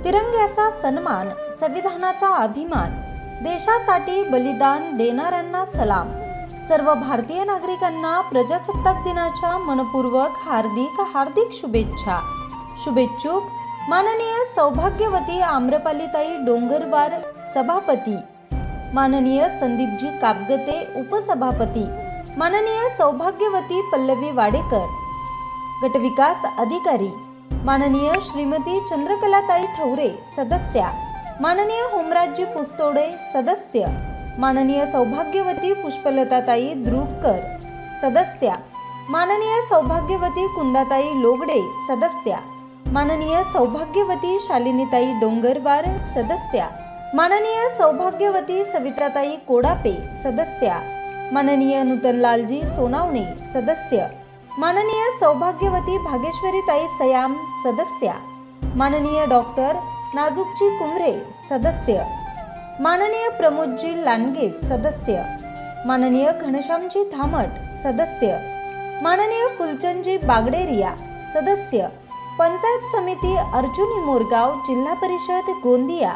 तिरंग्याचा सन्मान, संविधानाचा अभिमान, देशासाठी बलिदान देणाऱ्यांना सलाम. सर्व भारतीय नागरिकांना प्रजासत्ताक दिनाच्या मनपूर्वक हार्दिक शुभेच्छा. शुभेच्छुक माननीय सौभाग्यवती आम्रपालीताई डोंगरवार सभापती, माननीय संदीपजी कापगते उपसभापती, माननीय सौभाग्यवती पल्लवी वाडेकर गटविकास अधिकारी, माननीय श्रीमती चंद्रकलाताई ठौरे सदस्या, माननीय होमराजजी पुस्तोडे सदस्य, माननीय सौभाग्यवती पुष्पलताताई द्रुककर सदस्या, माननीय सौभाग्यवती कुंदाताई लोगडे सदस्या, माननीय सौभाग्यवती शालिनीताई डोंगरवार सदस्या, माननीय सौभाग्यवती सवित्राताई कोडापे सदस्या, माननीय नूतनलालजी सोनावणे सदस्य, माननीय सौभाग्यवती भागेश्वरीताई सयाम सदस्या, माननीय डॉक्टर नाजुकजी कुमरे सदस्य, माननीय प्रमोदजी लांडगे सदस्य, माननीय घनश्यामजी धामट सदस्य, माननीय फुलचंदजी बागडेरिया सदस्य, पंचायत समिती अर्जुनी मोरगाव जिल्हा परिषद गोंदिया